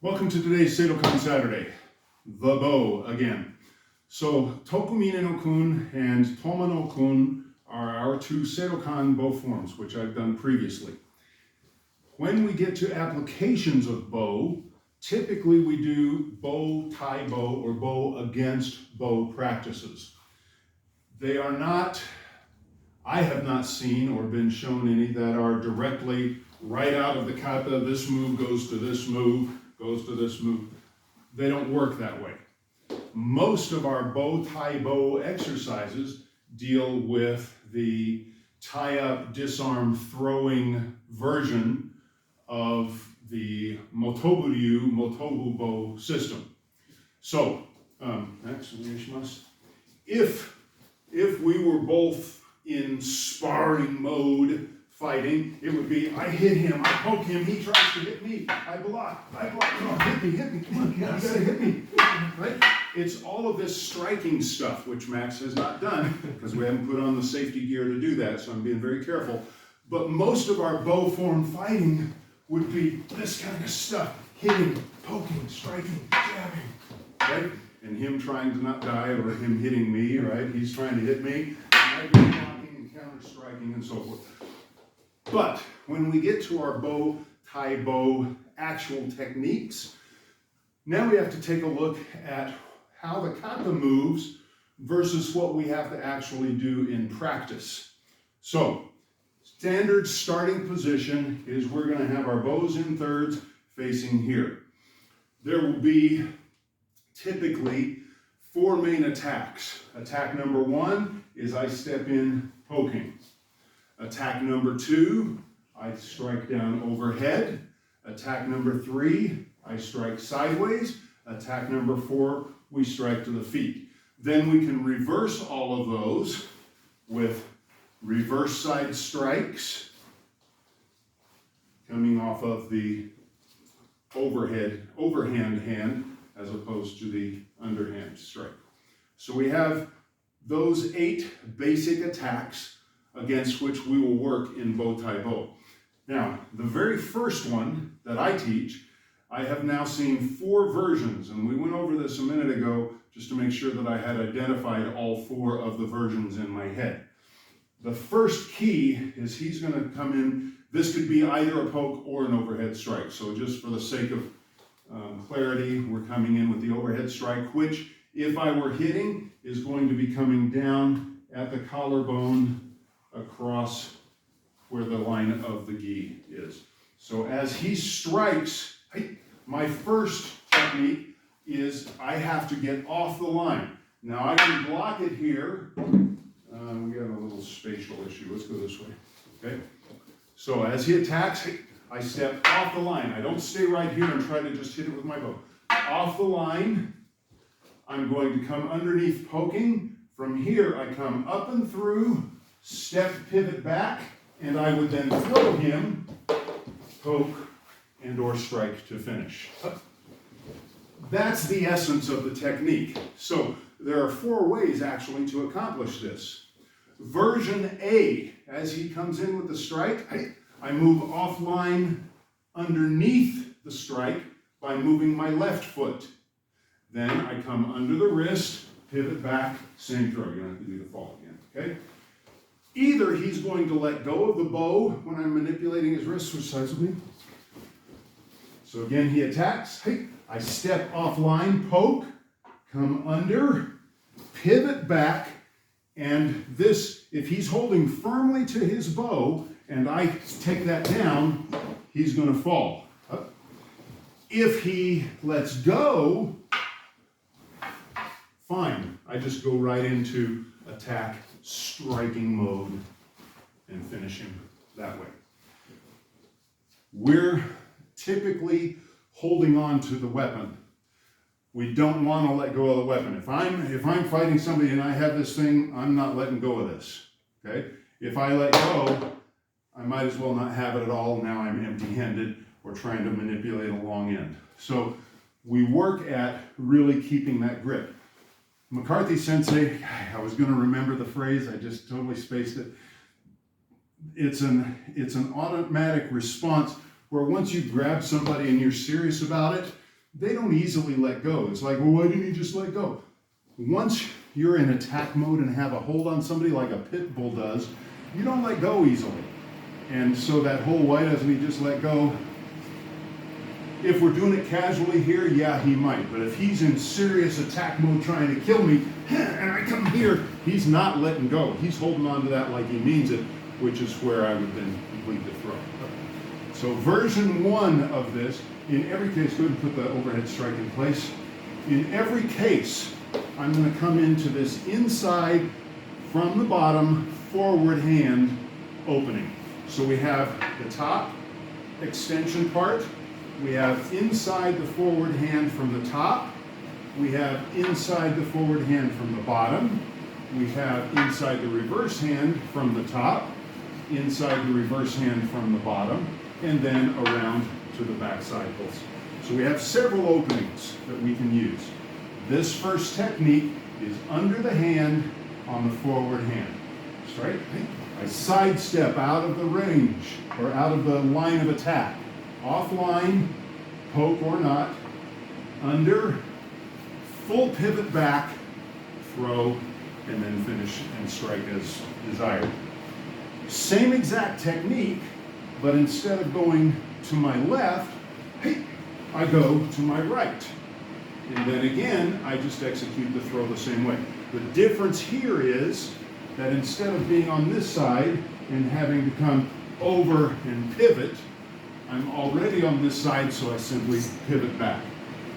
Welcome to today's Seidokan Saturday, the bow again. So Tokumine no kun and Toma no kun are our two Seidokan bow forms, which I've done previously. When we get to applications of bow, typically we do bow, tie bow, or bow against bow practices. They are not, I have not seen or been shown any that are directly right out of the kata, this move goes to this move, goes to this move. They don't work that way. Most of our bow tie bow exercises deal with the tie up, disarm, throwing version of the motobu bow system. So, if we were both in sparring mode, fighting, it would be, I hit him, I poke him, he tries to hit me, I block, no, hit me, come on, you gotta hit me, right? It's all of this striking stuff, which Max has not done, because we haven't put on the safety gear to do that, so I'm being very careful. But most of our bow form fighting would be this kind of stuff, hitting, poking, striking, jabbing, right? And him trying to not die, or him hitting me, right? He's trying to hit me, and I've been blocking and counter-striking and so forth. But when we get to our bow, tie bow actual techniques, now we have to take a look at how the kata moves versus what we have to actually do in practice. So, standard starting position is we're going to have our bows in thirds facing here. There will be typically 4 main attacks. Attack number 1 is I step in poking. Attack number 2, I strike down overhead. Attack number 3, I strike sideways. Attack number 4, we strike to the feet. Then we can reverse all of those with reverse side strikes coming off of the overhand hand as opposed to the underhand strike. So we have those 8 basic attacks against which we will work in bow tie bow. Now, the very first one that I teach, I have now seen 4 versions, and we went over this a minute ago just to make sure that I had identified all 4 of the versions in my head. The first key is he's going to come in, this could be either a poke or an overhead strike, so just for the sake of clarity, we're coming in with the overhead strike, which, if I were hitting, is going to be coming down at the collarbone across where the line of the gi is. So as he strikes, my first technique is I have to get off the line. Now I can block it here. We have a little spatial issue. Let's go this way. Okay. So as he attacks, I step off the line. I don't stay right here and try to just hit it with my bow. Off the line, I'm going to come underneath poking. From here, I come up and through, step, pivot back, and I would then throw him, poke, and or strike to finish. That's the essence of the technique. So there are 4 ways actually to accomplish this. Version A, as he comes in with the strike, I move offline underneath the strike by moving my left foot. Then I come under the wrist, pivot back, same throw. You don't have to do the fall again, okay? Either he's going to let go of the bow when I'm manipulating his wrist, which sides will be. So again, he attacks. I step offline, poke, come under, pivot back, and this, if he's holding firmly to his bow and I take that down, he's going to fall. If he lets go, fine. I just go right into attack, striking mode, and finish him that way. We're typically holding on to the weapon. We don't want to let go of the weapon. If I'm fighting somebody and I have this thing, I'm not letting go of this. Okay? If I let go, I might as well not have it at all. Now I'm empty-handed or trying to manipulate a long end. So we work at really keeping that grip. McCarthy Sensei, I was going to remember the phrase, I just totally spaced it. It's an automatic response where once you grab somebody and you're serious about it, they don't easily let go. It's like, well, why didn't he just let go? Once you're in attack mode and have a hold on somebody like a pit bull does, you don't let go easily. And so that whole why doesn't he just let go? If we're doing it casually here, yeah, he might. But if he's in serious attack mode trying to kill me, and I come here, he's not letting go. He's holding on to that like he means it, which is where I would then complete the throw. So version 1 of this, in every case, go ahead and put the overhead strike in place. In every case, I'm going to come into this inside from the bottom forward hand opening. So we have the top extension part. We have inside the forward hand from the top. We have inside the forward hand from the bottom. We have inside the reverse hand from the top, inside the reverse hand from the bottom, and then around to the back side pulse. So we have several openings that we can use. This first technique is under the hand on the forward hand. Straight. I sidestep out of the range or out of the line of attack. Offline, poke or not, under, full pivot back, throw, and then finish and strike as desired. Same exact technique, but instead of going to my left, I go to my right. And then again, I just execute the throw the same way. The difference here is that instead of being on this side and having to come over and pivot, I'm already on this side, so I simply pivot back,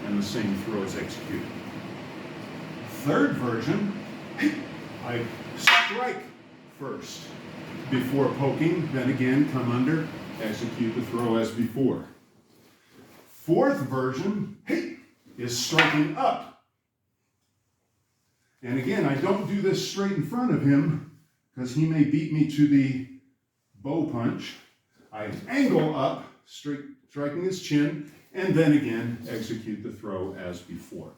and the same throw is executed. Third version, I strike first before poking, then again come under, execute the throw as before. Fourth version is striking up. And again, I don't do this straight in front of him because he may beat me to the bow punch. I angle up, striking his chin, and then again execute the throw as before.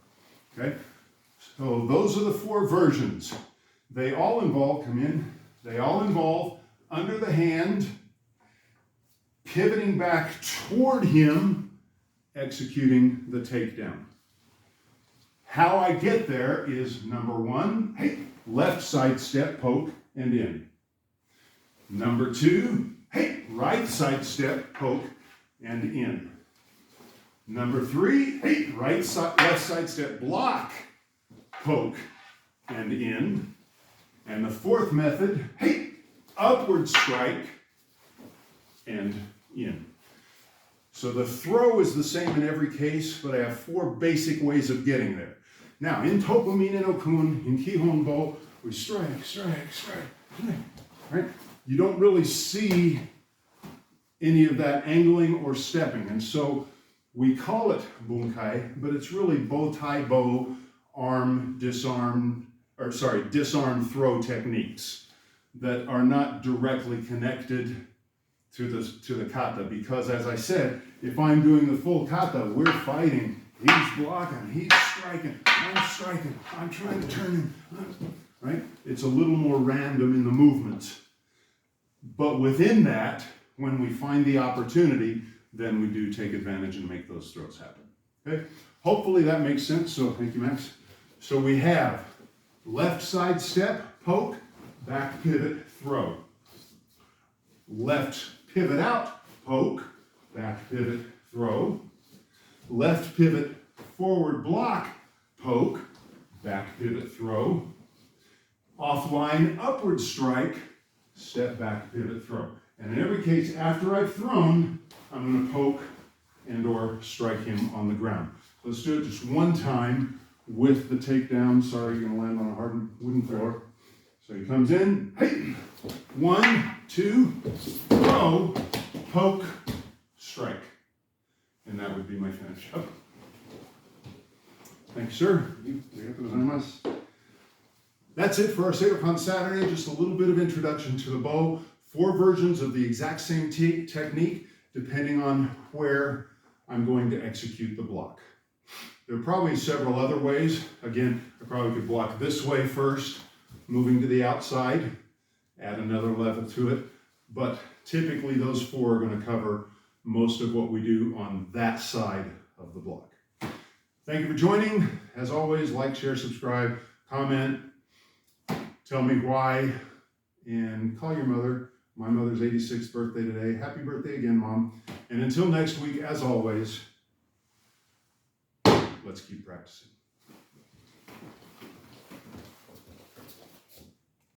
Okay? So those are the 4 versions. They all involve, they all involve under the hand, pivoting back toward him, executing the takedown. How I get there is number 1, left side step, poke, and in. Number 2, right side step, poke, and in. Number 3, left side step, block, poke, and in. And the 4th method, upward strike, and in. So the throw is the same in every case, but I have 4 basic ways of getting there. Now, in Tokumin no Kun, in Kihon Bo, we strike, right? You don't really see any of that angling or stepping, and so we call it bunkai, but it's really bow tie bow, disarm throw techniques that are not directly connected to the kata, because as I said, if I'm doing the full kata, we're fighting. He's blocking, he's striking, I'm trying to turn him, right? It's a little more random in the movements. But within that, when we find the opportunity, then we do take advantage and make those throws happen. Okay? Hopefully that makes sense. So thank you, Max. So we have left side step, poke, back pivot, throw. Left pivot out, poke, back pivot, throw. Left pivot, forward block, poke, back pivot, throw. Offline, upward strike, step back, pivot, throw. And in every case, after I've thrown, I'm going to poke and or strike him on the ground. Let's do it just one time with the takedown. Sorry, you're going to land on a hard wooden floor. So he comes in, 1, 2, throw, poke, strike. And that would be my finish. Up. Thank you, sir. That's it for our Seidokan Saturday. Just a little bit of introduction to the bow. 4 versions of the exact same technique, depending on where I'm going to execute the block. There are probably several other ways. Again, I probably could block this way first, moving to the outside, add another level to it. But typically those 4 are going to cover most of what we do on that side of the block. Thank you for joining. As always, like, share, subscribe, comment, tell me why, and call your mother. My mother's 86th birthday today. Happy birthday again, Mom. And until next week, as always, let's keep practicing.